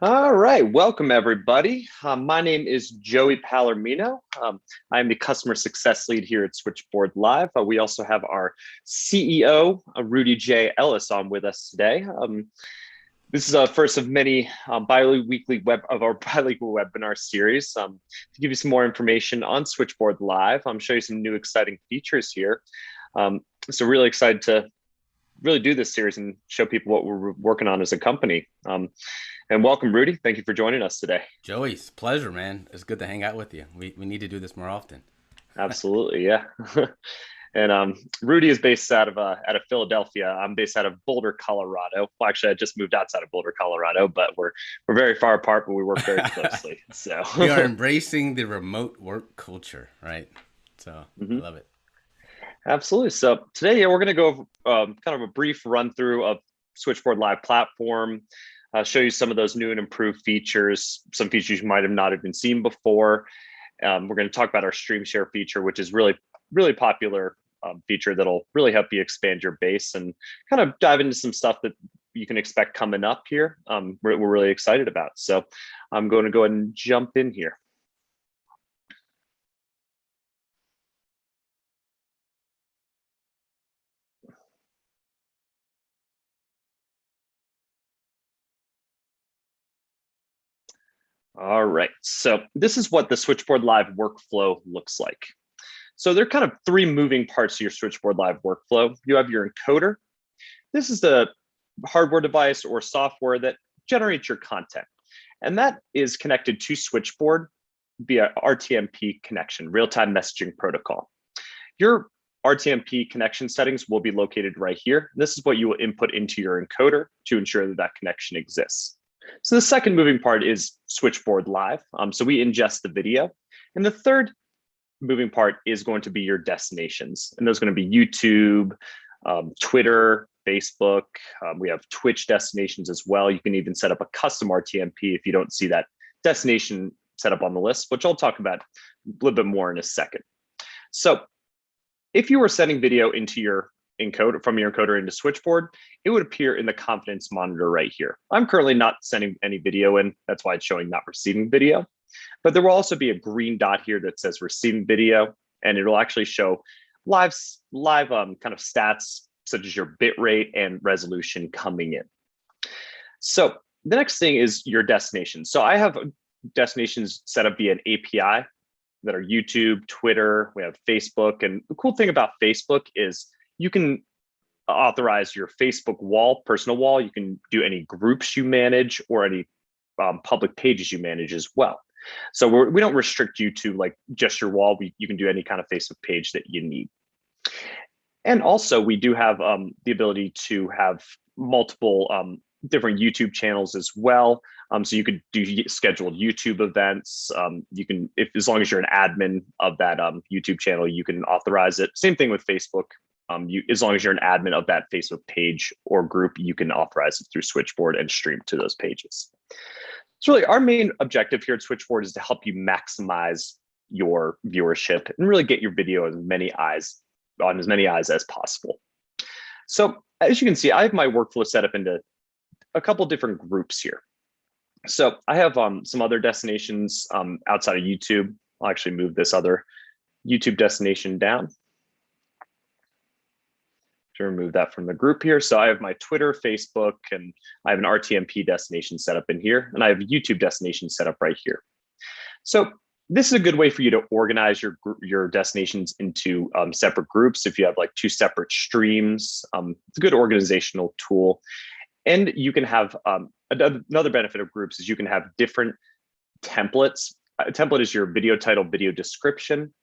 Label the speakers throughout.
Speaker 1: All right, welcome everybody. My name is Joey Palermino. I am the customer success lead here at Switchboard Live. We also have our CEO, Rudy J. Ellis, on with us today. This is a first of many bi-weekly our bilingual webinar series. To give you some more information on Switchboard Live, I'm show you some new exciting features here. So really excited to really do this series and show people what we're working on as a company. And welcome, Rudy. Thank you for joining us today.
Speaker 2: Joey, it's a pleasure, man. It's good to hang out with you. We need to do this more often.
Speaker 1: Absolutely, yeah. And Rudy is based out of Philadelphia. I'm based out of Boulder, Colorado. Well, actually, I just moved outside of Boulder, Colorado, but we're very far apart, but we work very closely. So
Speaker 2: we are embracing the remote work culture, right? So I love it.
Speaker 1: Absolutely. So today, we're going to go kind of a brief run through of Switchboard Live platform. Show you some of those new and improved features, some features you might have not even seen before. We're going to talk about our Streamshare feature, which is really popular feature that'll really help you expand your base and kind of dive into some stuff that you can expect coming up here. We're really excited about. So I'm going to go ahead and jump in here. All right, so this is what the Switchboard Live workflow looks like. So there are kind of three moving parts to your Switchboard Live workflow. You have your encoder. This is the hardware device or software that generates your content. And that is connected to Switchboard via RTMP connection, real-time messaging protocol. Your RTMP connection settings will be located right here. This is what you will input into your encoder to ensure that that connection exists. So the second moving part is Switchboard Live. So we ingest the video. And the third moving part is going to be your destinations. And those are going to be YouTube, Twitter, Facebook. We have Twitch destinations as well. You can even set up a custom RTMP if you don't see that destination set up on the list, which I'll talk about a little bit more in a second. So if you were sending video into your encoder from your encoder into Switchboard, it would appear in the confidence monitor right here. I'm currently not sending any video in. That's why it's showing not receiving video. But there will also be a green dot here that says receiving video, and it'll actually show live kind of stats such as your bit rate and resolution coming in. So the next thing is your destination. So I have destinations set up via an API that are YouTube, Twitter, we have Facebook. And the cool thing about Facebook is you can authorize your Facebook wall, personal wall. You can do any groups you manage or any public pages you manage as well. So we don't restrict you to like just your wall. You can do any kind of Facebook page that you need. And also we do have the ability to have multiple different YouTube channels as well. So you could do scheduled YouTube events. You can, as long as you're an admin of that YouTube channel, you can authorize it. Same thing with Facebook. As long as you're an admin of that Facebook page or group, you can authorize it through Switchboard and stream to those pages. So really our main objective here at Switchboard is to help you maximize your viewership and really get your video on as many eyes as possible. So as you can see, I have my workflow set up into a couple different groups here. So I have some other destinations outside of YouTube. I'll actually move this other YouTube destination down to remove that from the group here. So I have my Twitter, Facebook, and I have an RTMP destination set up in here, and I have a YouTube destination set up right here. So this is a good way for you to organize your destinations into separate groups. If you have like two separate streams, it's a good organizational tool. And you can have another benefit of groups is you can have different templates. A template is your video title, video description,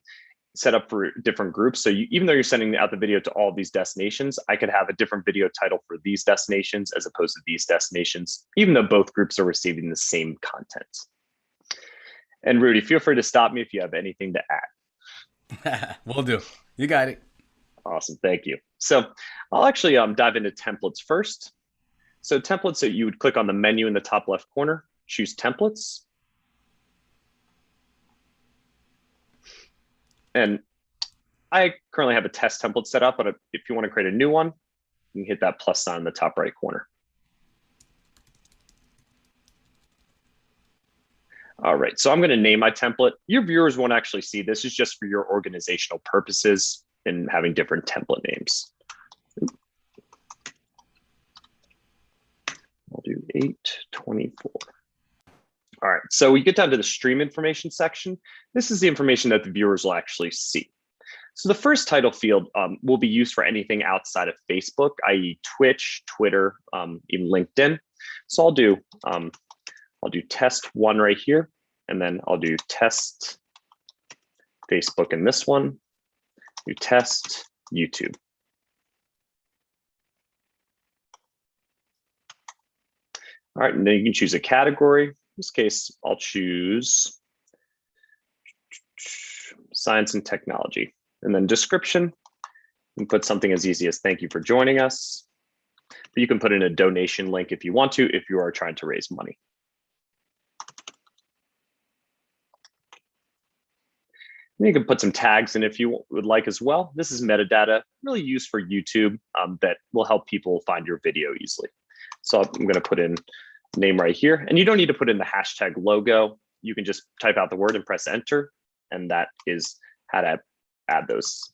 Speaker 1: set up for different groups. So even though you're sending out the video to all of these destinations, I could have a different video title for these destinations as opposed to these destinations, even though both groups are receiving the same content. And Rudy, feel free to stop me if you have anything to add.
Speaker 2: Will do. You got it.
Speaker 1: Awesome, thank you. So I'll actually dive into templates first. So templates, so you would click on the menu in the top left corner, choose templates. And I currently have a test template set up, but if you want to create a new one, you can hit that plus sign in the top right corner. All right, so I'm going to name my template. Your viewers won't actually see this. It's just for your organizational purposes and having different template names. I'll do 824. All right, so we get down to the stream information section. This is the information that the viewers will actually see. So the first title field will be used for anything outside of Facebook, i.e. Twitch, Twitter, even LinkedIn. So I'll do test 1 right here, and then I'll do test Facebook in this one, do test YouTube. All right, and then you can choose a category. In this case, I'll choose science and technology. And then description, and put something as easy as thank you for joining us. But you can put in a donation link if you want to, if you are trying to raise money. And you can put some tags in if you would like as well. This is metadata really used for YouTube that will help people find your video easily. So I'm going to put in name right here, and you don't need to put in the hashtag logo. You can just type out the word and press enter, and that is how to add those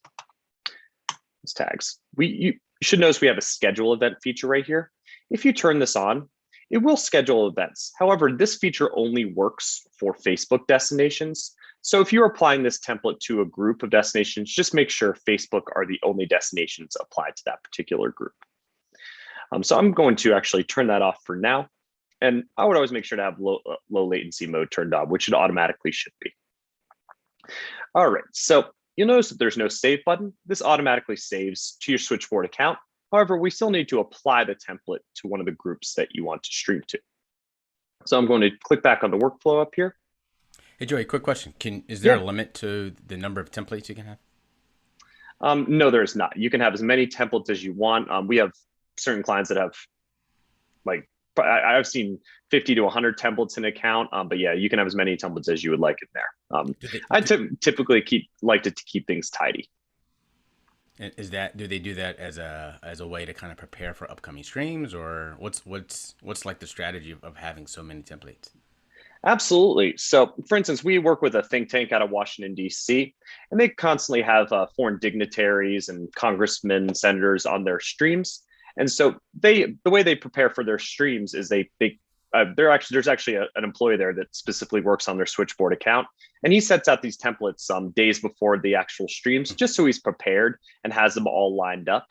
Speaker 1: tags. You should notice we have a schedule event feature right here. If you turn this on, it will schedule events. However, this feature only works for Facebook destinations. So if you're applying this template to a group of destinations, just make sure Facebook are the only destinations applied to that particular group. So I'm going to actually turn that off for now. And I would always make sure to have low latency mode turned on, which it automatically should be. All right, so you'll notice that there's no save button. This automatically saves to your Switchboard account. However, we still need to apply the template to one of the groups that you want to stream to. So I'm going to click back on the workflow up here.
Speaker 2: Hey, Joey, quick question. Is there a limit to the number of templates you can have?
Speaker 1: No, there is not. You can have as many templates as you want. We have certain clients that have, like, I've seen 50 to 100 templates in an account, but yeah, you can have as many templates as you would like in there. I typically like to keep things tidy.
Speaker 2: Do they do that as a way to kind of prepare for upcoming streams, or what's like the strategy of having so many templates?
Speaker 1: Absolutely. So for instance, we work with a think tank out of Washington, D.C., and they constantly have foreign dignitaries and congressmen, senators on their streams. And so the way they prepare for their streams is there's actually an employee there that specifically works on their Switchboard account, and he sets out these templates days before the actual streams, just so he's prepared and has them all lined up.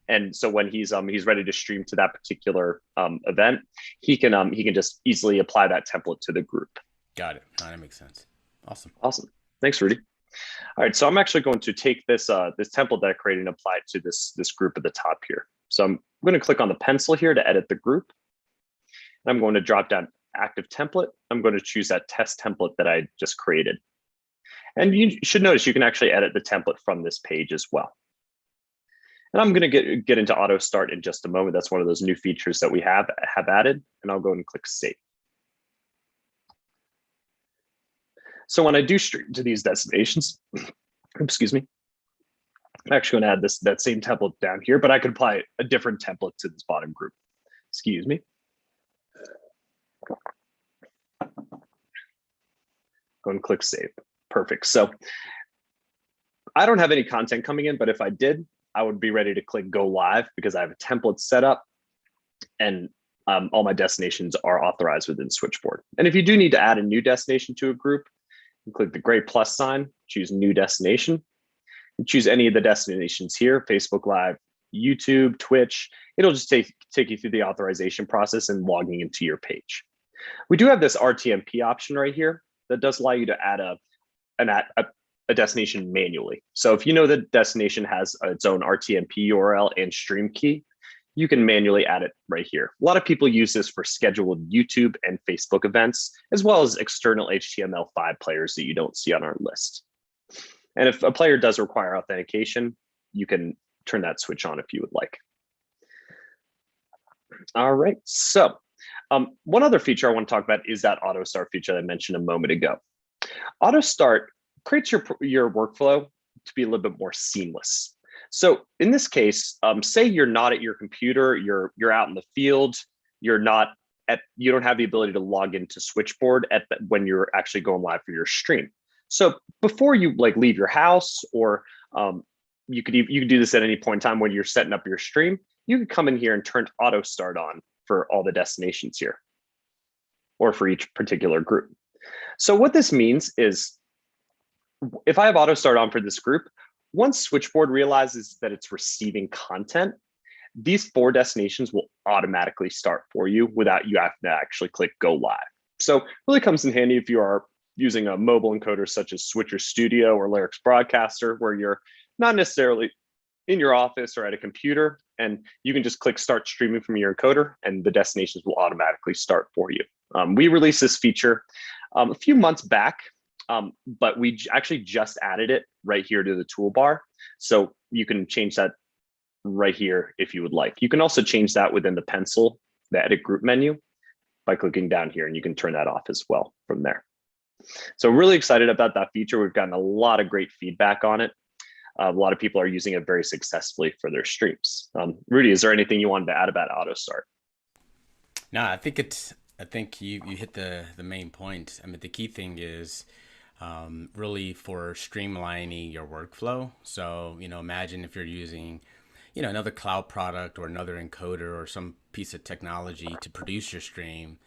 Speaker 1: And so when he's ready to stream to that particular event, he can just easily apply that template to the group.
Speaker 2: Got it. That makes sense.
Speaker 1: Awesome. Thanks, Rudy. All right, so I'm actually going to take this template that I created and apply it to this group at the top here. So I'm going to click on the pencil here to edit the group. And I'm going to drop down active template. I'm going to choose that test template that I just created. And you should notice you can actually edit the template from this page as well. And I'm going to get into auto start in just a moment. That's one of those new features that we have added. And I'll go and click save. So when I do stream to these destinations, excuse me, I'm actually going to add that same template down here, but I could apply a different template to this bottom group. Excuse me. Go and click save. Perfect. So I don't have any content coming in, but if I did, I would be ready to click go live because I have a template set up and all my destinations are authorized within Switchboard. And if you do need to add a new destination to a group, you click the gray plus sign, choose new destination, and choose any of the destinations here, Facebook Live, YouTube, Twitch. It'll just take you through the authorization process and logging into your page. We do have this RTMP option right here that does allow you to add a destination manually. So if you know the destination has its own RTMP URL and stream key, you can manually add it right here. A lot of people use this for scheduled YouTube and Facebook events, as well as external HTML5 players that you don't see on our list. And if a player does require authentication, you can turn that switch on if you would like. All right, so one other feature I want to talk about is that auto start feature that I mentioned a moment ago. Auto start creates your workflow to be a little bit more seamless. So in this case, say you're not at your computer, you're out in the field, you're not you don't have the ability to log into Switchboard when you're actually going live for your stream. So before you like leave your house, or you could do this at any point in time when you're setting up your stream, you could come in here and turn auto start on for all the destinations here, or for each particular group. So what this means is, if I have auto start on for this group, once Switchboard realizes that it's receiving content, these 4 destinations will automatically start for you without you having to actually click go live. So it really comes in handy if you are using a mobile encoder such as Switcher Studio or Lyrics Broadcaster, where you're not necessarily in your office or at a computer, and you can just click start streaming from your encoder and the destinations will automatically start for you. We released this feature a few months back, but we actually just added it right here to the toolbar. So you can change that right here if you would like. You can also change that within the pencil, the edit group menu, by clicking down here, and you can turn that off as well from there. So really excited about that feature. We've gotten a lot of great feedback on it. A lot of people are using it very successfully for their streams. Rudy, is there anything you wanted to add about auto start?
Speaker 2: No, I think you hit the main point. I mean, the key thing is really for streamlining your workflow. So, imagine if you're using, another cloud product or another encoder or some piece of technology to produce your stream.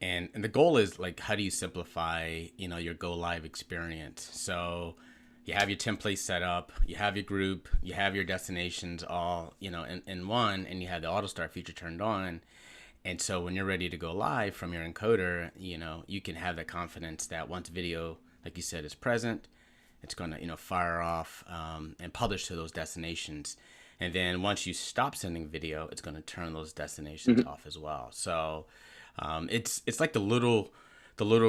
Speaker 2: And the goal is like, how do you simplify, your go live experience? So you have your template set up, you have your group, you have your destinations all, in one, and you have the auto start feature turned on. And so when you're ready to go live from your encoder, you can have the confidence that once video, like you said, is present, it's going to, fire off and publish to those destinations. And then once you stop sending video, it's going to turn those destinations off as well. So it's like the little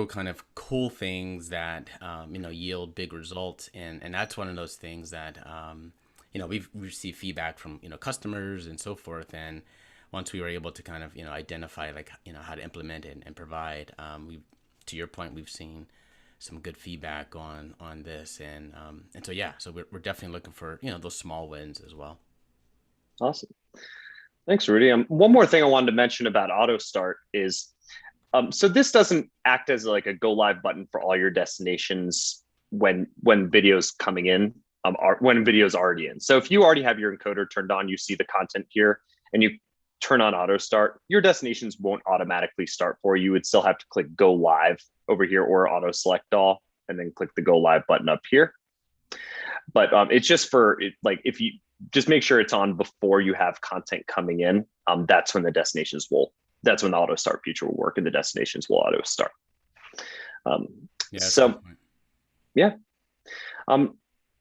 Speaker 2: kind of cool things that yield big results, and that's one of those things that we've received feedback from customers and so forth. And once we were able to kind of identify like how to implement it and provide, to your point, we've seen some good feedback on this, and so yeah, so we're definitely looking for those small wins as well.
Speaker 1: Awesome. Thanks, Rudy. One more thing I wanted to mention about auto start is, so this doesn't act as like a go live button for all your destinations when video's coming in, when video's already in. So if you already have your encoder turned on, you see the content here, and you turn on auto start, your destinations won't automatically start for you. You would still have to click go live over here, or auto select all, and then click the go live button up here. But it's just for like, if you just make sure it's on before you have content coming in, that's when the auto start feature will work and the destinations will auto start. One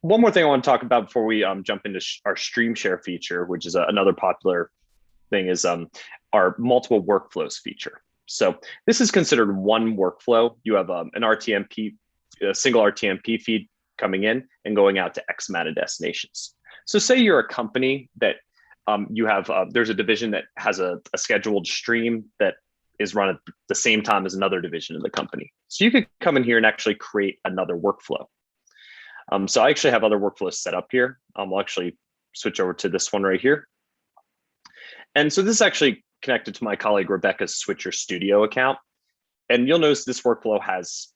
Speaker 1: more thing I want to talk about before we jump into our Streamshare feature, which is another popular thing, is our multiple workflows feature. So this is considered one workflow. You have an RTMP, a single RTMP feed coming in and going out to X amount of destinations. So say you're a company that you have, there's a division that has a scheduled stream that is run at the same time as another division of the company. So you could come in here and actually create another workflow. So I actually have other workflows set up here. We'll actually switch over to this one right here. And so this is actually connected to my colleague Rebecca's Switcher Studio account. And you'll notice this workflow has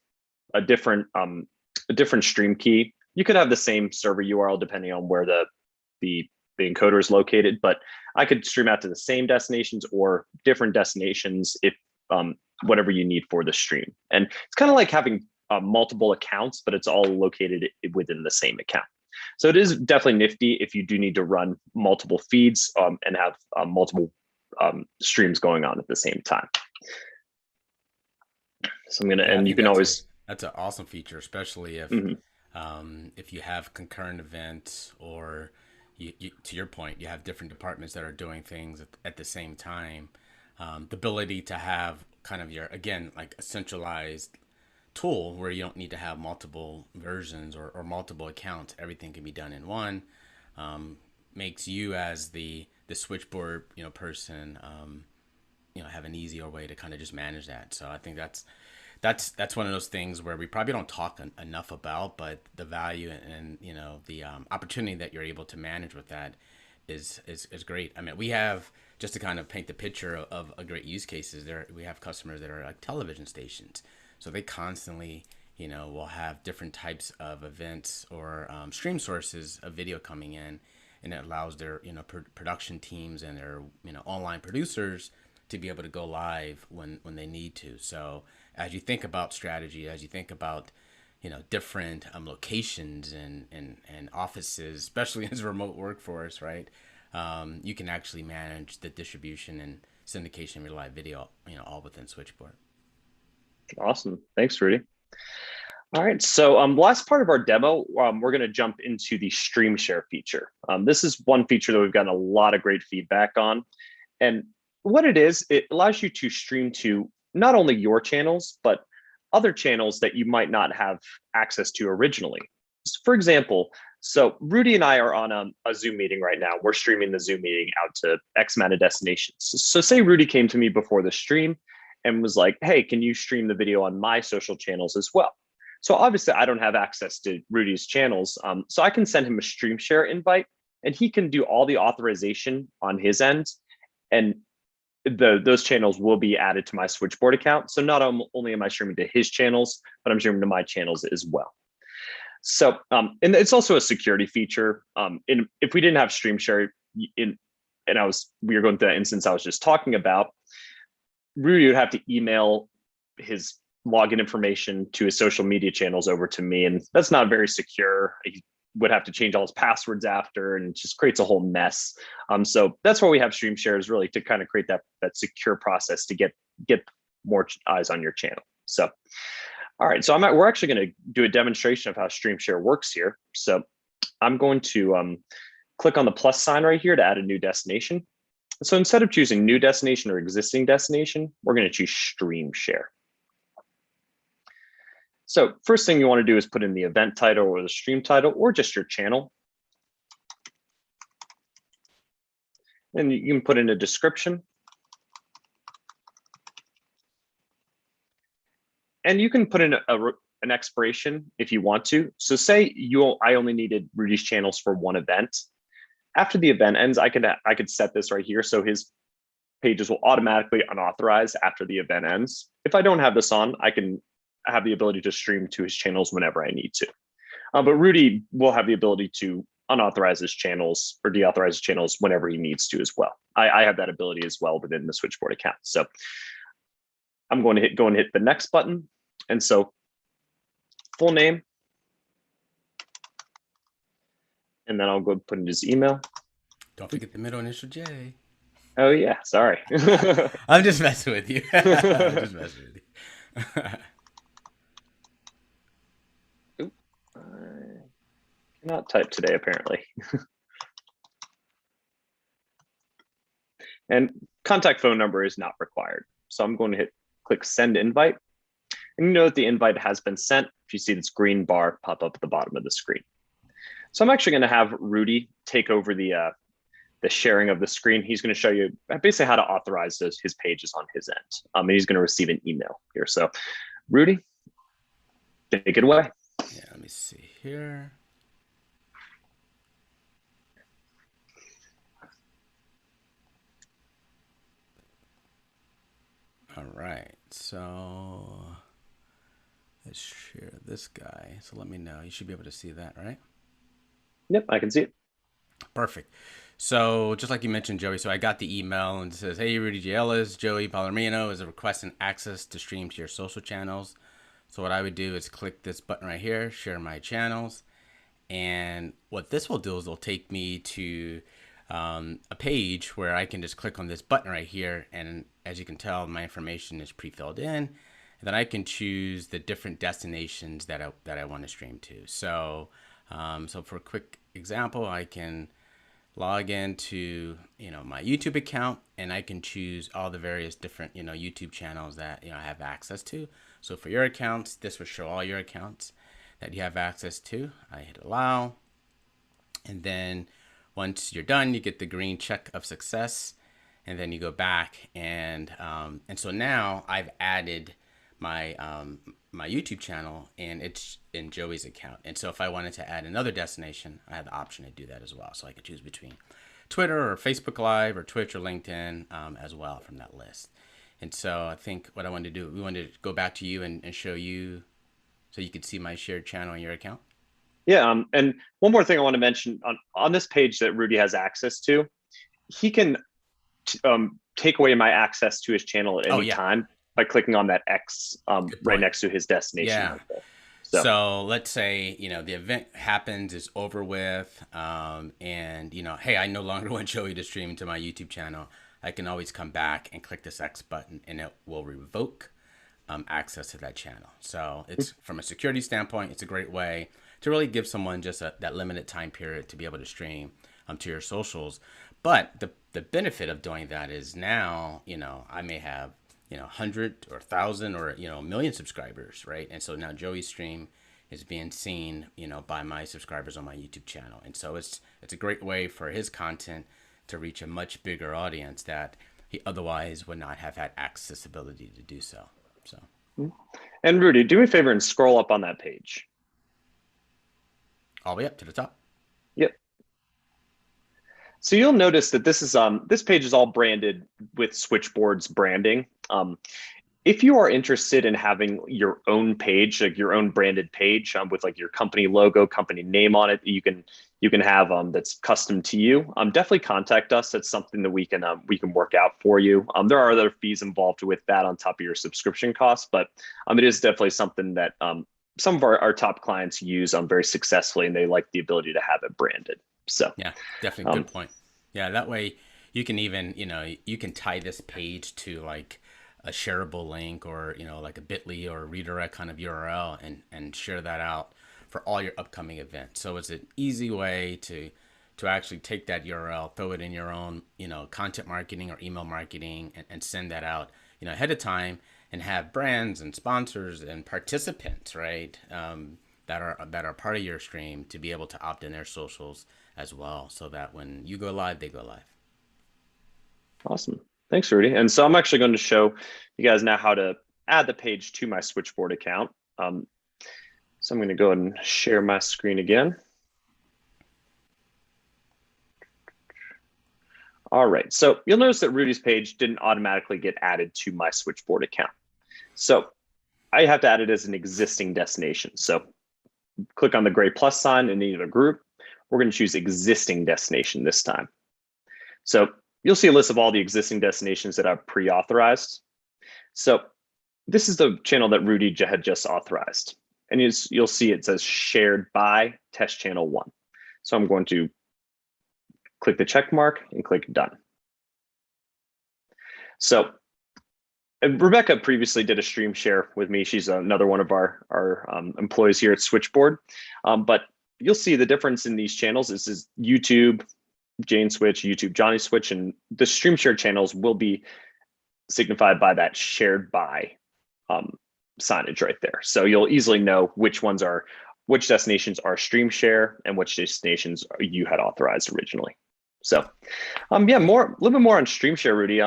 Speaker 1: a different stream key. You could have the same server URL depending on where the encoder is located, but I could stream out to the same destinations or different destinations if whatever you need for the stream. And it's kind of like having multiple accounts, but it's all located within the same account. So it is definitely nifty if you do need to run multiple feeds and have multiple streams going on at the same time. So I'm gonna, and you can always.
Speaker 2: That's an awesome feature, especially if if you have concurrent events, or you, to your point, you have different departments that are doing things at the same time. The ability to have kind of your, again, like a centralized tool where you don't need to have multiple versions or multiple accounts. Everything can be done in one. Makes you as the switchboard person have an easier way to kind of just manage that. So I think that's one of those things where we probably don't talk enough about, but the value and the opportunity that you're able to manage with that is great. I mean, we have just to kind of paint the picture of a great use cases, there we have customers that are like television stations, so they constantly, you know, will have different types of events or stream sources of video coming in, and it allows their, you know, production teams and their, you know, online producers to be able to go live when they need to. So as you think about strategy, as you think about, you know, different locations and offices, especially as a remote workforce, right? You can actually manage the distribution and syndication of your live video, you know, all within Switchboard.
Speaker 1: Awesome. Thanks, Rudy. All right, so last part of our demo, we're going to jump into the Streamshare feature. This is one feature that we've gotten a lot of great feedback on. And what it is, it allows you to stream to not only your channels, but other channels that you might not have access to originally. For example, so Rudy and I are on a Zoom meeting right now. We're streaming the Zoom meeting out to X amount of destinations. So say Rudy came to me before the stream and was like, hey, can you stream the video on my social channels as well? So obviously I don't have access to Rudy's channels. So I can send him a Streamshare invite and he can do all the authorization on his end. And those channels will be added to my Switchboard account. So not only am I streaming to his channels, but I'm streaming to my channels as well. So, and it's also a security feature. If we didn't have Streamshare we were going through that instance I was just talking about, Rudy would have to email his login information to his social media channels over to me. And that's not very secure. He would have to change all his passwords after, and it just creates a whole mess. So that's why we have Streamshare, is really to kind of create that secure process to get more eyes on your channel. So, all right, so we're actually going to do a demonstration of how Streamshare works here. So I'm going to click on the plus sign right here to add a new destination. So instead of choosing new destination or existing destination, we're going to choose Streamshare. So first thing you want to do is put in the event title or the stream title or just your channel. And you can put in a description. And you can put in an expiration if you want to. So say I only needed Rudy's channels for one event. After the event ends, I could set this right here. So his pages will automatically unauthorize after the event ends. If I don't have this on, I can have the ability to stream to his channels whenever I need to. But Rudy will have the ability to unauthorize his channels or deauthorize his channels whenever he needs to as well. I have that ability as well within the Switchboard account. So I'm going to hit the next button. And so full name. And then I'll go put in his email.
Speaker 2: Don't forget the middle initial J.
Speaker 1: Oh yeah, sorry.
Speaker 2: I'm just messing with you. I'm just messing with you.
Speaker 1: I cannot type today, apparently. And contact phone number is not required. So I'm going to click send invite. And you know that the invite has been sent if you see this green bar pop up at the bottom of the screen. So I'm actually going to have Rudy take over the sharing of the screen. He's going to show you basically how to authorize his pages on his end. And he's going to receive an email here. So Rudy, take it away.
Speaker 2: Yeah, let me see here. All right, so let's share this guy. So let me know. You should be able to see that, right?
Speaker 1: Yep, I can see it.
Speaker 2: Perfect. So just like you mentioned, Joey, so I got the email and it says, hey, Rudy J, Ellis, Joey Palermino is requesting access to stream to your social channels. So what I would do is click this button right here, share my channels. And what this will do is it'll take me to a page where I can just click on this button right here. And as you can tell, my information is pre-filled in. And then I can choose the different destinations that I want to stream to. So, so for a quick example, I can log into, my YouTube account, and I can choose all the various different, YouTube channels that, I have access to. So for your accounts, this will show all your accounts that you have access to. I hit allow. And then once you're done, you get the green check of success, and then you go back and so now I've added my my YouTube channel, and it's in Joey's account. And so if I wanted to add another destination, I had the option to do that as well. So I could choose between Twitter or Facebook Live or Twitch or LinkedIn as well from that list. And so I think what I wanted to do, we wanted to go back to you and show you so you could see my shared channel on your account.
Speaker 1: Yeah, and one more thing I want to mention on this page that Rudy has access to, he can take away my access to his channel at any time by clicking on that X right next to his destination.
Speaker 2: Yeah.
Speaker 1: Right there.
Speaker 2: So let's say, the event happens, is over with, and, hey, I no longer want Joey to stream to my YouTube channel. I can always come back and click this X button and it will revoke access to that channel. So it's from a security standpoint, it's a great way to really give someone just that limited time period to be able to stream to your socials. But the benefit of doing that is now, I may have 100 or 1,000 or a million subscribers, right? And so now Joey's stream is being seen by my subscribers on my YouTube channel, and so it's a great way for his content to reach a much bigger audience that he otherwise would not have had accessibility to do so.
Speaker 1: And Rudy, do me a favor and scroll up on that page
Speaker 2: all the way up to the top.
Speaker 1: Yep. So you'll notice that this page is all branded with Switchboard's branding. If you are interested in having your own page, like your own branded page with like your company logo, company name on it, you can have that's custom to you. Definitely contact us. That's something that we can work out for you. There are other fees involved with that on top of your subscription costs, but it is definitely something that some of our top clients use very successfully, and they like the ability to have it branded. So
Speaker 2: yeah, definitely good point. Yeah, that way you can even, you can tie this page to like a shareable link or, like a bit.ly or a redirect kind of URL and share that out for all your upcoming events. So it's an easy way to actually take that URL, throw it in your own, content marketing or email marketing and send that out, ahead of time and have brands and sponsors and participants, right, that are part of your stream to be able to opt in their socials as well, so that when you go live, they go live.
Speaker 1: Awesome. Thanks, Rudy. And so I'm actually going to show you guys now how to add the page to my Switchboard account. So I'm going to go ahead and share my screen again. All right. So you'll notice that Rudy's page didn't automatically get added to my Switchboard account. So I have to add it as an existing destination. So click on the gray plus sign in either group. We're going to choose existing destination this time. So you'll see a list of all the existing destinations that I've pre-authorized. So this is the channel that Rudy had just authorized. And you'll see it says shared by test channel 1. So I'm going to click the check mark and click done. So Rebecca previously did a stream share with me. She's another one of our employees here at Switchboard. But you'll see the difference in these channels. This is YouTube, Jane Switch, YouTube, Johnny Switch, and the stream share channels will be signified by that shared by signage right there. So you'll easily know which destinations are stream share and which destinations you had authorized originally. So a little bit more on stream share, Rudy.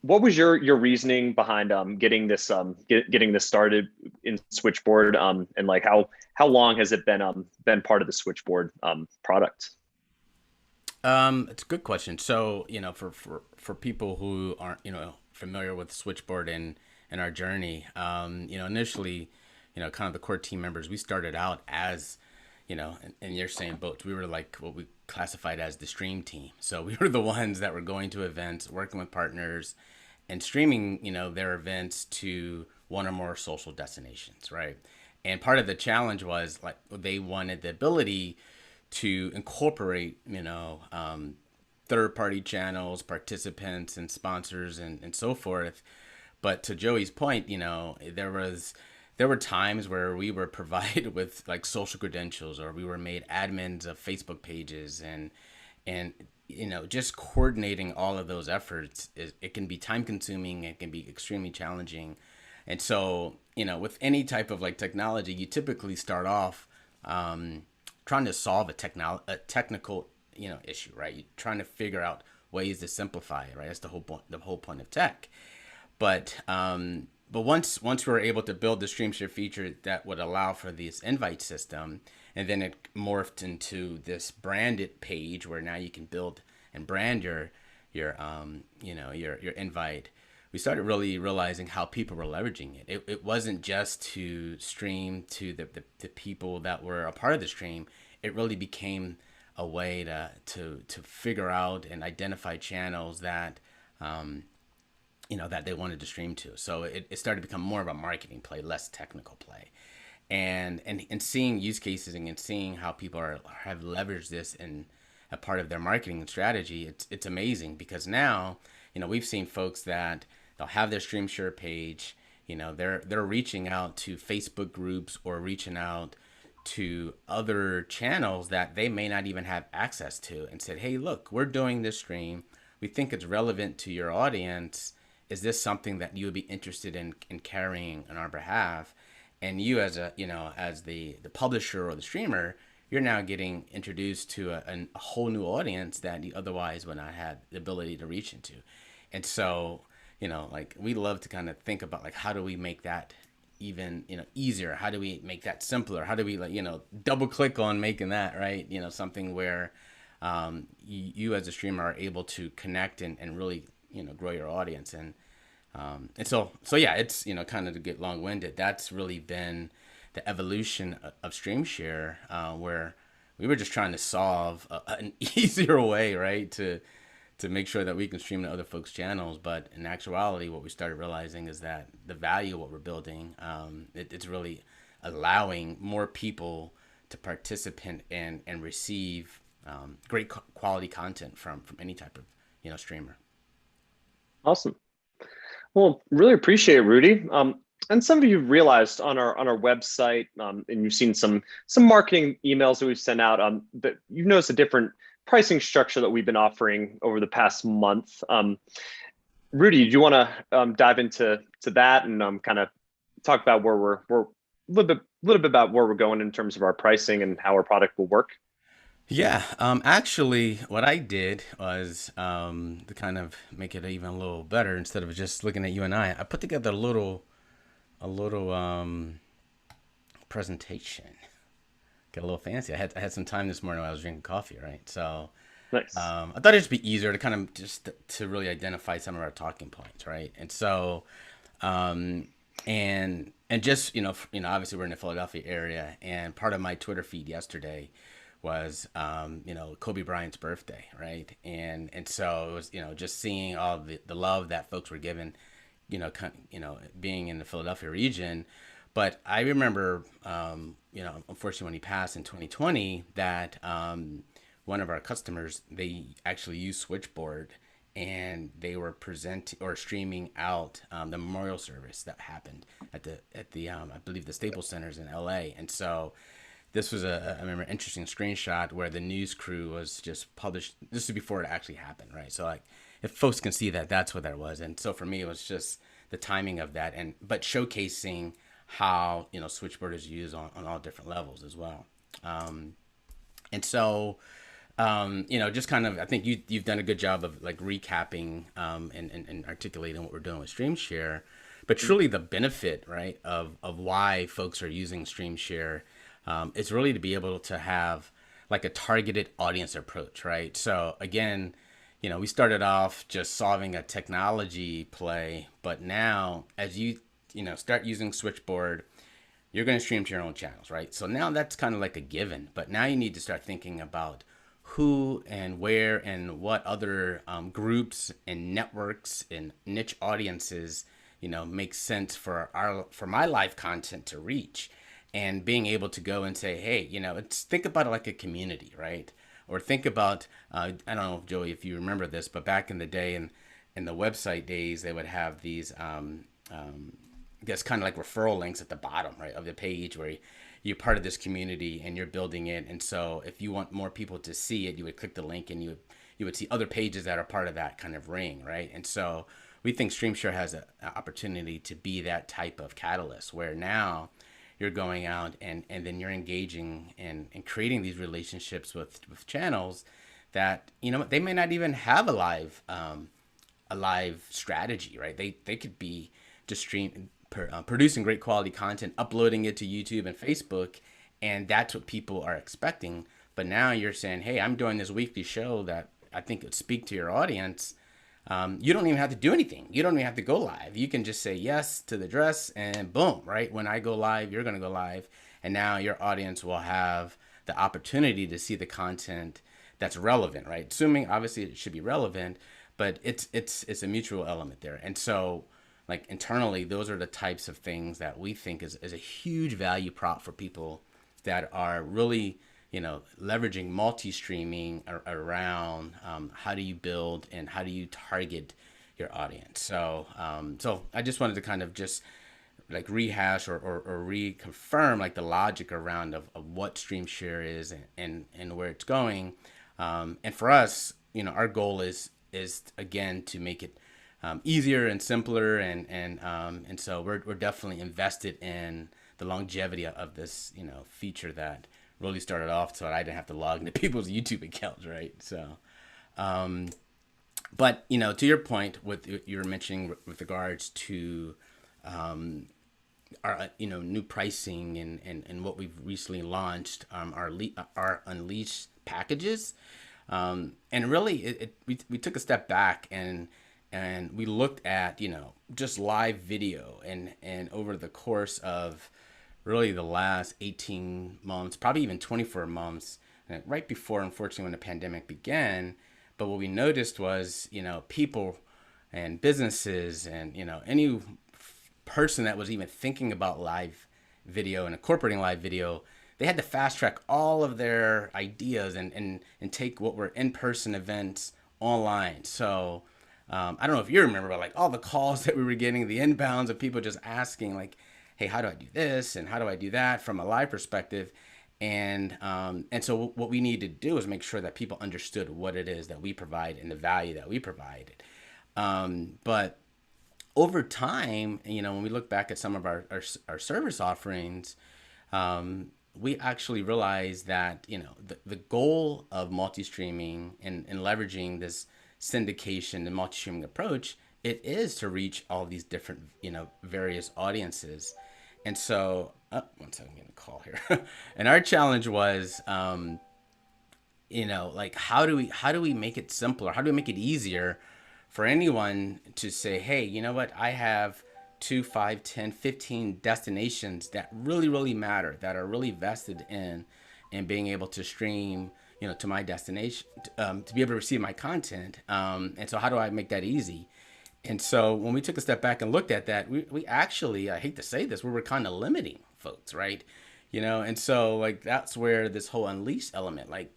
Speaker 1: What was your reasoning behind getting this started in Switchboard, and like how long has it been part of the Switchboard product?
Speaker 2: It's a good question. So for people who aren't familiar with Switchboard and our journey, initially, kind of the core team members, we started out as in your same boat. We were like what we classified as the stream team. So we were the ones that were going to events, working with partners, and streaming, their events to one or more social destinations, right? And part of the challenge was like they wanted the ability to incorporate, third-party channels, participants, and sponsors, and so forth. But to Joey's point, there were times where we were provided with like social credentials, or we were made admins of Facebook pages, and just coordinating all of those efforts it can be time consuming. It can be extremely challenging. And so, with any type of like technology, you typically start off trying to solve a technical, issue, right? You're trying to figure out ways to simplify it, right? That's the whole point of tech. But once we were able to build the Streamshare feature that would allow for this invite system, and then it morphed into this branded page where now you can build and brand your invite. We started really realizing how people were leveraging it. It wasn't just to stream to the people that were a part of the stream. It really became a way to figure out and identify channels that that they wanted to stream to. So it started to become more of a marketing play, less technical play. And seeing use cases and seeing how people have leveraged this in a part of their marketing strategy, it's amazing, because now, we've seen folks that they'll have their Streamshare page, they're reaching out to Facebook groups or reaching out to other channels that they may not even have access to, and said, hey, look, we're doing this stream. We think it's relevant to your audience. Is this something that you would be interested in carrying on our behalf? And you, as the publisher or the streamer, you're now getting introduced to a whole new audience that you otherwise would not have the ability to reach into. And so, we love to kind of think about, like, how do we make that even, easier? How do we make that simpler? How do we, double click on making that, right? Something where you as a streamer are able to connect and really, grow your audience. And so yeah, it's, kind of to get long winded, that's really been the evolution of Streamshare, where we were just trying to solve an easier way, right, to make sure that we can stream to other folks' channels. But in actuality, what we started realizing is that the value of what we're building, it's really allowing more people to participate and receive great quality content from any type of streamer.
Speaker 1: Awesome. Well, really appreciate it, Rudy. And some of you realized on our website, and you've seen some marketing emails that we've sent out, that you've noticed a different pricing structure that we've been offering over the past month. Rudy, do you want to dive into that and kind of talk about where we're a little bit about where we're going in terms of our pricing and how our product will work?
Speaker 2: Yeah, actually, what I did was to kind of make it even a little better, instead of just looking at you and I put together a little presentation. Get a little fancy. I had some time this morning while I was drinking coffee, right? So
Speaker 1: Nice.
Speaker 2: I thought it'd just be easier to kind of just to really identify some of our talking points, right? And so and just obviously we're in the Philadelphia area, and part of my Twitter feed yesterday was Kobe Bryant's birthday, right? And so it was just seeing all the love that folks were given, being in the Philadelphia region. But I remember unfortunately when he passed in 2020, that one of our customers, they actually used Switchboard, and they were presenting or streaming out the memorial service that happened at the I believe the Staples Centers in LA. And so this was I remember, interesting screenshot where the news crew was just published. This is before it actually happened, right? So, like, if folks can see that, that's what that was. And so for me, it was just the timing of that, but showcasing how Switchboard is used on all different levels as well. And so just kind of, I think you've done a good job of, like, recapping and articulating what we're doing with Streamshare, but truly the benefit, right, of why folks are using Streamshare. It's really to be able to have, like, a targeted audience approach, right? So again, we started off just solving a technology play, but now as you start using Switchboard, you're going to stream to your own channels, right? So now that's kind of like a given, but now you need to start thinking about who and where and what other groups and networks and niche audiences make sense for my live content to reach. And being able to go and say, hey, think about it like a community, right? Or think about, I don't know, Joey, if you remember this, but back in the day, in the website days, they would have these, I guess, kind of like referral links at the bottom, right, of the page, where you're part of this community and you're building it. And so if you want more people to see it, you would click the link and you would see other pages that are part of that kind of ring, right? And so we think Streamshare has an opportunity to be that type of catalyst, where now you're going out and then you're engaging and creating these relationships with channels that they may not even have a live strategy, right? They could be just producing great quality content, uploading it to YouTube and Facebook, And that's what people are expecting. But now you're saying, hey, I'm doing this weekly show that I think would speak to your audience. You don't even have to do anything. You don't even have to go live. You can just say yes to the dress and boom, right? When I go live, you're going to go live. And now your audience will have the opportunity to see the content that's relevant, right? Assuming obviously it should be relevant, but it's a mutual element there. And so like internally, those are the types of things that we think is a huge value prop for people that are really, leveraging multi-streaming around how do you build and how do you target your audience. So I just wanted to kind of just like rehash or reconfirm like the logic around of what Streamshare is and where it's going. And for us, our goal is again to make it easier and simpler, and so we're definitely invested in the longevity of this feature that really started off so that I didn't have to log into people's YouTube accounts, right? So, but to your point, with you were mentioning with regards to our new pricing and what we've recently launched, our Unleash packages, and really we took a step back and we looked at just live video and over the course of really the last 18 months, probably even 24 months, right before, unfortunately, when the pandemic began. But what we noticed was, people and businesses and, any person that was even thinking about live video and incorporating live video, they had to fast track all of their ideas and take what were in-person events online. So I don't know if you remember, but like all the calls that we were getting, the inbounds of people just asking like, hey, how do I do this and how do I do that from a live perspective? And so what we need to do is make sure that people understood what it is that we provide and the value that we provided. But over time, when we look back at some of our service offerings, we actually realized that, the goal of multi-streaming and leveraging this syndication and multi-streaming approach, it is to reach all these different, various audiences. And so, one second, I'm getting a call here. And our challenge was, like how do we make it simpler? How do we make it easier for anyone to say, hey, you know what? I have 2, 5, 10, 15 destinations that really, really matter, that are really vested in being able to stream, to my destination, to be able to receive my content. And so how do I make that easy? And so when we took a step back and looked at that, we actually, I hate to say this, we were kind of limiting folks, right? And so like that's where this whole unleash element, like,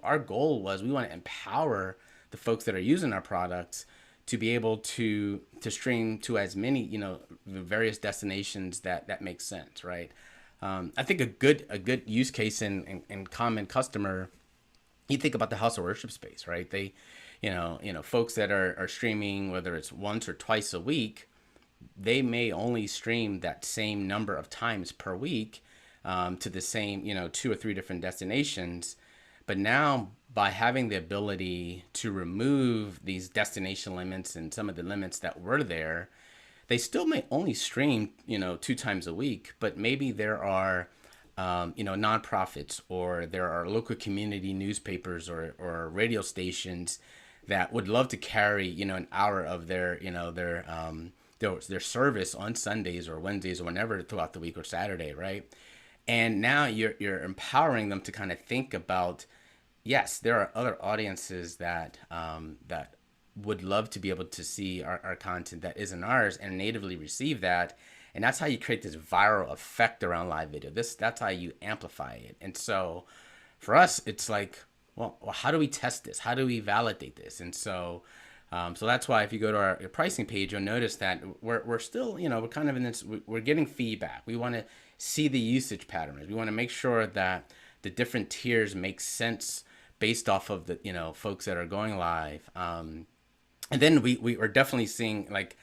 Speaker 2: our goal was we want to empower the folks that are using our products to be able to stream to as many, various destinations that makes sense, right? I think a good use case and common customer, you think about the house of worship space, right? They, folks that are streaming, whether it's once or twice a week, they may only stream that same number of times per week to the same, 2 or 3 different destinations. But now by having the ability to remove these destination limits and some of the limits that were there, they still may only stream, 2 times a week, but maybe there are nonprofits or there are local community newspapers or radio stations that would love to carry, an hour of their service on Sundays or Wednesdays or whenever throughout the week or Saturday, right? And now you're empowering them to kind of think about, yes, there are other audiences that would love to be able to see our content that isn't ours and natively receive that. And that's how you create this viral effect around live video. That's how you amplify it. And so for us, it's like, well, how do we test this? How do we validate this? And so that's why if you go to our pricing page, you'll notice that we're still, we're kind of in this, we're getting feedback. We want to see the usage patterns. We want to make sure that the different tiers make sense based off of the, folks that are going live. And then we are definitely seeing like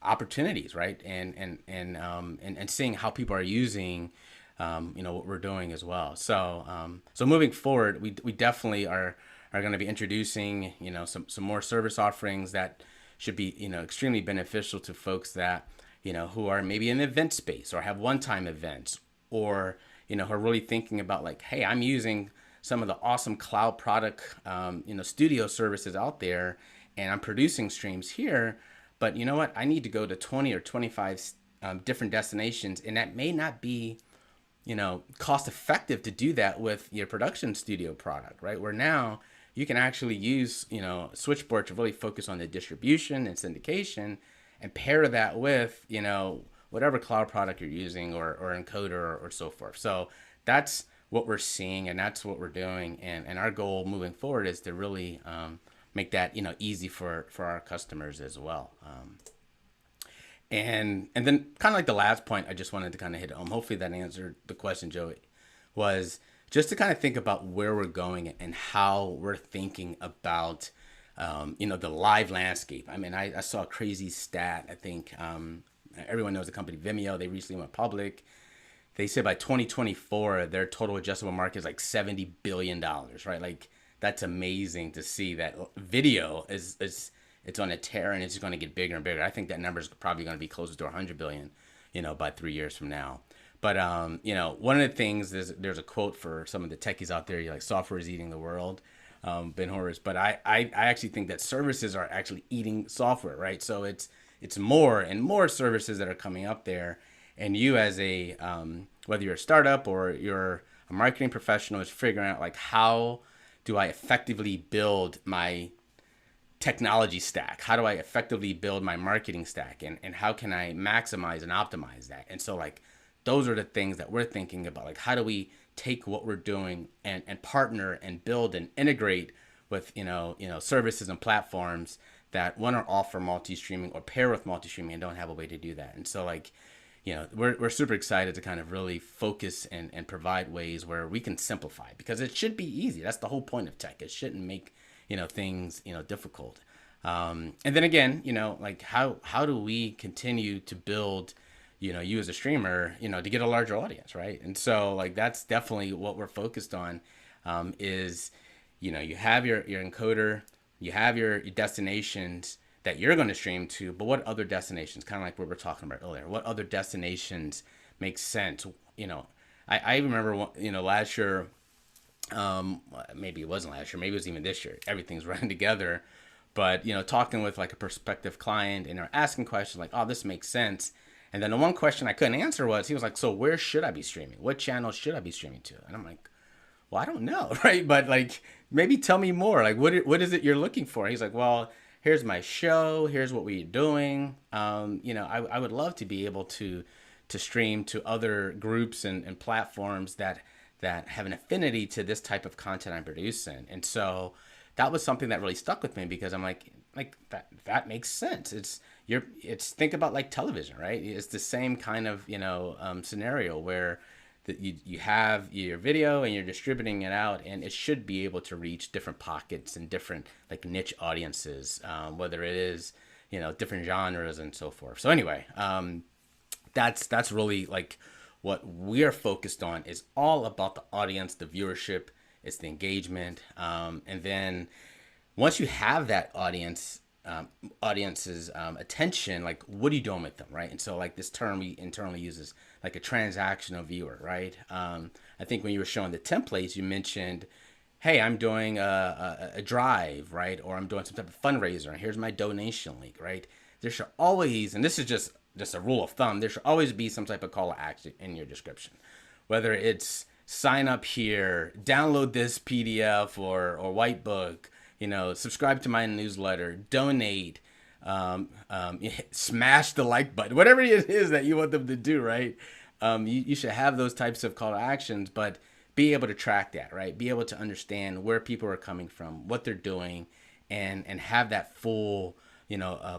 Speaker 2: opportunities, right? And seeing how people are using what we're doing as well. So moving forward, we definitely are going to be introducing, some more service offerings that should be, extremely beneficial to folks that, who are maybe in the event space or have one-time events or, who are really thinking about like, hey, I'm using some of the awesome cloud product, studio services out there, and I'm producing streams here. But you know what? I need to go to 20 or 25 different destinations, and that may not be, cost effective to do that with your production studio product, right? Where now you can actually use, Switchboard to really focus on the distribution and syndication, and pair that with, whatever cloud product you're using, or encoder, or so forth. So that's what we're seeing, and that's what we're doing. And our goal moving forward is to really make that, easy for our customers as well. And then kind of like the last point I just wanted to kind of hit home, hopefully that answered the question, Joey, was just to kind of think about where we're going and how we're thinking about, the live landscape. I mean, I saw a crazy stat. I think everyone knows the company Vimeo. They recently went public. They said by 2024, their total addressable market is like $70 billion, right? Like, that's amazing to see that video is it's on a tear, and it's going to get bigger and bigger. I think that number is probably going to be closer to 100 billion, by 3 years from now. But, one of the things is there's a quote for some of the techies out there, like software is eating the world, Ben Horowitz. But I actually think that services are actually eating software, right? So it's more and more services that are coming up there. And you as a, whether you're a startup or you're a marketing professional, is figuring out like, how do I effectively build my technology stack? How do I effectively build my marketing stack? And how can I maximize and optimize that? And so like, those are the things that we're thinking about. Like, how do we take what we're doing and partner and build and integrate with, services and platforms that want to offer multi-streaming or pair with multi-streaming and don't have a way to do that. And so like, we're super excited to kind of really focus and provide ways where we can simplify, because it should be easy. That's the whole point of tech. It shouldn't make, things, difficult. And then again, like how do we continue to build, you as a streamer, to get a larger audience, right? And so like, that's definitely what we're focused on, is, you have your encoder, you have your destinations that you're going to stream to, but what other destinations, kind of like what we were talking about earlier, what other destinations make sense? I remember, last year, maybe it wasn't last year, maybe it was even this year, everything's running together, but, talking with like a prospective client, and they're asking questions like, oh, this makes sense. And then the one question I couldn't answer was, he was like, so where should I be streaming? What channel should I be streaming to? And I'm like, well, I don't know, right? But like, maybe tell me more. Like, what is it you're looking for? He's like, well, here's my show. Here's what we're doing. I would love to be able to stream to other groups and platforms that have an affinity to this type of content I'm producing. And so that was something that really stuck with me, because I'm like that makes sense. It's think about like television, right? It's the same kind of, scenario where that you have your video and you're distributing it out, and it should be able to reach different pockets and different like niche audiences, whether it is, different genres and so forth. So anyway, that's really like what we're focused on, is all about the audience, the viewership, it's the engagement. And then once you have that audience's attention, like, what are you doing with them, right? And so like, this term we internally use is like a transactional viewer, right? I think when you were showing the templates, you mentioned, hey, I'm doing a drive, right? Or I'm doing some type of fundraiser, and here's my donation link, right? There should always, and this is just a rule of thumb, there should always be some type of call to action in your description, whether it's sign up here, download this PDF or white book, subscribe to my newsletter, donate, smash the like button, whatever it is that you want them to do, right? You should have those types of call to actions, but be able to track that, right? Be able to understand where people are coming from, what they're doing, and have that full,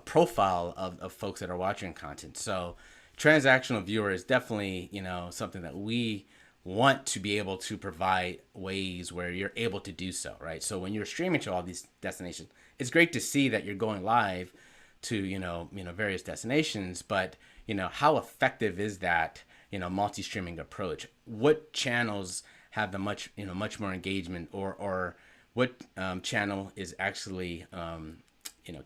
Speaker 2: profile of folks that are watching content. So transactional viewer is definitely, something that we want to be able to provide ways where you're able to do so, right? So when you're streaming to all these destinations, it's great to see that you're going live to, various destinations, but, how effective is that, multi-streaming approach? What channels have the much more engagement, or what channel is actually,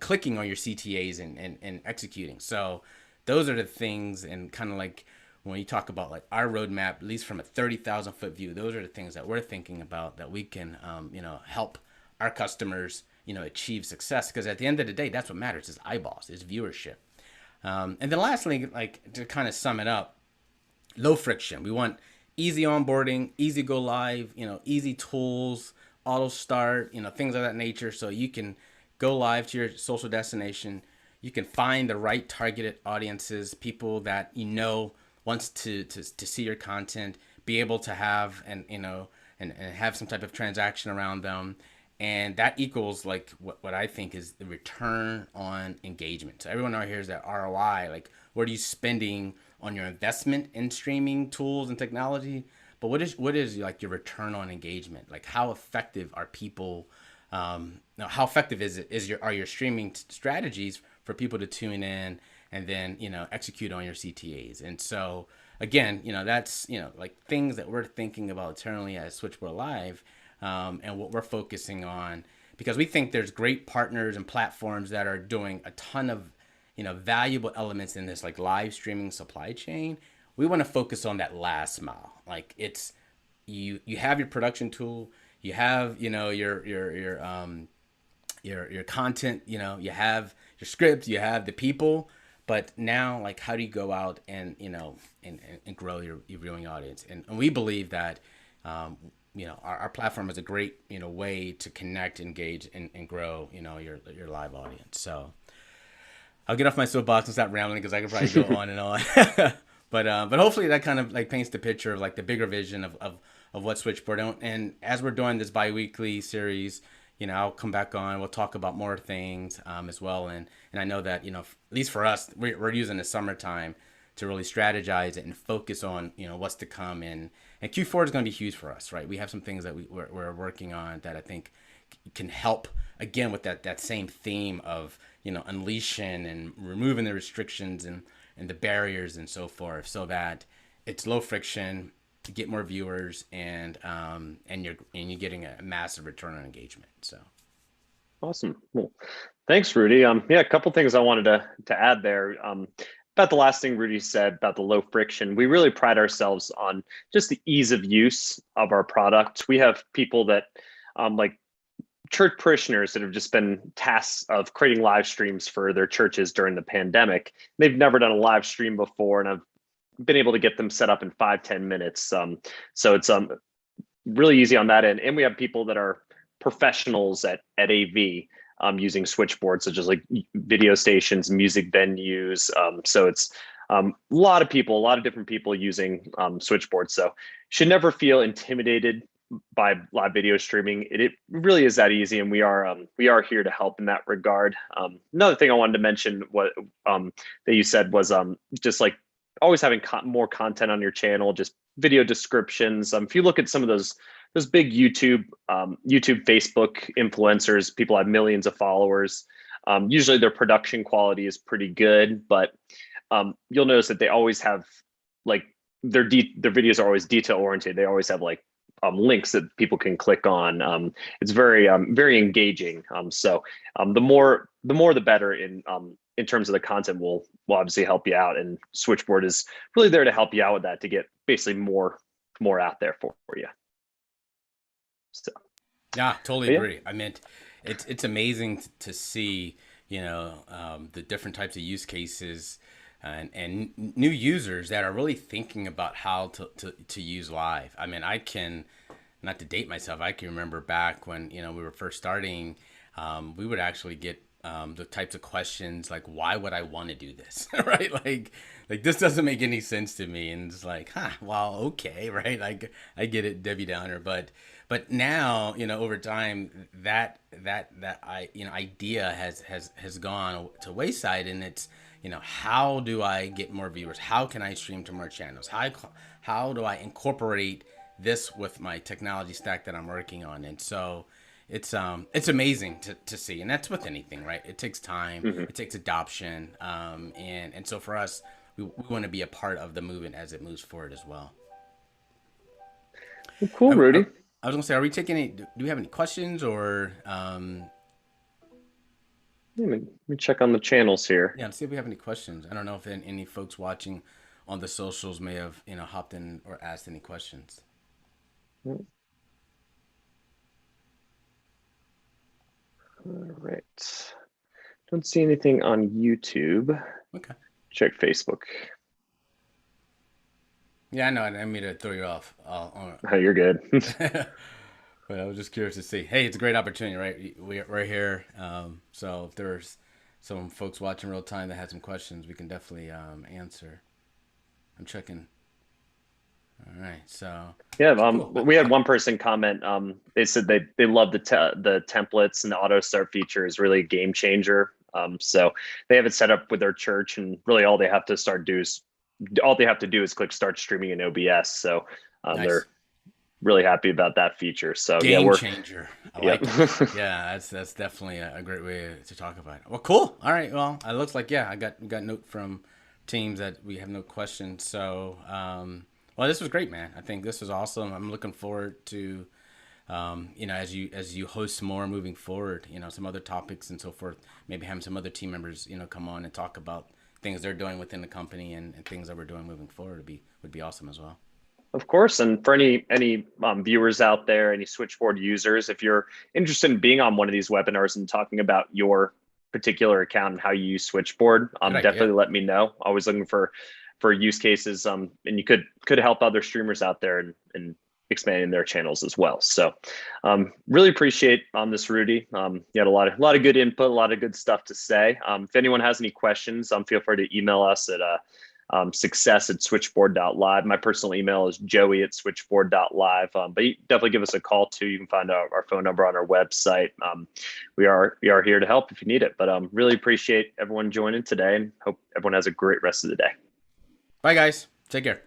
Speaker 2: clicking on your CTAs and executing? So those are the things, and kind of like when you talk about like our roadmap, at least from a 30,000 foot view, those are the things that we're thinking about that we can, help our customers, achieve success. Because at the end of the day, that's what matters is eyeballs, is viewership. And then lastly, like to kind of sum it up, low friction. We want easy onboarding, easy go live, easy tools, auto start, things of that nature. So you can go live to your social destination. You can find the right targeted audiences, people that wants to see your content, be able to have and have some type of transaction around them. And that equals like what I think is the return on engagement. So everyone out here is that ROI, like what are you spending on your investment in streaming tools and technology? But what is like your return on engagement? Like how effective are people? How effective are your streaming strategies for people to tune in and then execute on your CTAs? And so again, that's like things that we're thinking about internally at Switchboard Live. And what we're focusing on, because we think there's great partners and platforms that are doing a ton of, valuable elements in this like live streaming supply chain. We want to focus on that last mile. Like it's you have your production tool, you have your content, you have your scripts, you have the people, but now like how do you go out and and grow your viewing audience? And we believe that. Our platform is a great, way to connect, engage, and grow, your live audience. So I'll get off my soapbox and stop rambling because I could probably go on and on. But hopefully that kind of like paints the picture of like the bigger vision of what Switchboard. And as we're doing this bi-weekly series, I'll come back on. We'll talk about more things as well. And I know that, at least for us, we're using the summertime to really strategize it and focus on, what's to come. And Q4 is going to be huge for us, right? We have some things that we're working on that I think can help, again, with that same theme of, unleashing and removing the restrictions and the barriers and so forth, so that it's low friction to get more viewers and you're getting a massive return on engagement. So
Speaker 1: awesome. Well, thanks, Rudy. A couple things I wanted to add there. About the last thing Rudy said about the low friction, we really pride ourselves on just the ease of use of our product. We have people that like church parishioners that have just been tasked of creating live streams for their churches during the pandemic. They've never done a live stream before, and I've been able to get them set up in 5-10 minutes. So it's really easy on that end. And we have people that are professionals at AV. Using Switchboard, such as like video stations, music venues. So it's a lot of different people using Switchboard. So should never feel intimidated by live video streaming. It really is that easy, and we are here to help in that regard. Another thing I wanted to mention that you said was just like always having more content on your channel, just video descriptions. If you look at some of those big YouTube, Facebook influencers, people have millions of followers. Usually their production quality is pretty good, but you'll notice that they always have like their videos are always detail oriented. They always have like links that people can click on. It's very very engaging. So the more the better in terms of the content will obviously help you out, and Switchboard is really there to help you out with that, to get basically more out there for you. So,
Speaker 2: yeah, totally agree. I mean, it's amazing to see, the different types of use cases and new users that are really thinking about how to use live. I mean, I can, not to date myself, I can remember back when, we were first starting, we would actually get the types of questions like, why would I want to do this? Right? Like this doesn't make any sense to me. And it's like, well, okay. Right. Like I get it, Debbie Downer, but now, over time that idea has gone to wayside, and it's, how do I get more viewers? How can I stream to more channels? How do I incorporate this with my technology stack that I'm working on? And so it's amazing to see, and that's with anything, right? It takes time, it takes adoption, and so for us, we want to be a part of the movement as it moves forward as well.
Speaker 1: Well, cool, Rudy.
Speaker 2: I was gonna say, are we taking any? Do we have any questions or?
Speaker 1: Let me check on the channels here.
Speaker 2: Yeah, let's see if we have any questions. I don't know if any folks watching on the socials may have, hopped in or asked any questions.
Speaker 1: All right. Don't see anything on YouTube.
Speaker 2: Okay.
Speaker 1: Check Facebook.
Speaker 2: Yeah, I know. I didn't mean to throw you off.
Speaker 1: Oh, you're good.
Speaker 2: But I was just curious to see. Hey, it's a great opportunity, right? We're here. So if there's some folks watching real time that had some questions, we can definitely answer. I'm checking. All right. So
Speaker 1: yeah,
Speaker 2: cool.
Speaker 1: we had one person comment. They said they love the templates, and the auto start feature is really a game changer. So they have it set up with their church, and really all they have to do is click start streaming in OBS. So
Speaker 2: Nice.
Speaker 1: they're really happy about that feature. So
Speaker 2: Game changer. I like
Speaker 1: Yep.
Speaker 2: it. Yeah, that's definitely a great way to talk about it. Well, cool. All right. Well, it looks like we got note from teams that we have no questions. So, well, this was great, man. I think this was awesome. I'm looking forward to, as you host more moving forward, some other topics and so forth. Maybe having some other team members, come on and talk about things they're doing within the company and things that we're doing moving forward would be awesome as well.
Speaker 1: Of course, and for any viewers out there, any Switchboard users, if you're interested in being on one of these webinars and talking about your particular account and how you use Switchboard, definitely let me know. Always looking for use cases, and you could help other streamers out there and expanding their channels as well. So, really appreciate this, Rudy. You had a lot of good input, a lot of good stuff to say. If anyone has any questions, feel free to email us at success@switchboard.live. My personal email is joey@switchboard.live. But you definitely give us a call too. You can find our phone number on our website. We are here to help if you need it. But really appreciate everyone joining today, and hope everyone has a great rest of the day.
Speaker 2: Bye, guys. Take care.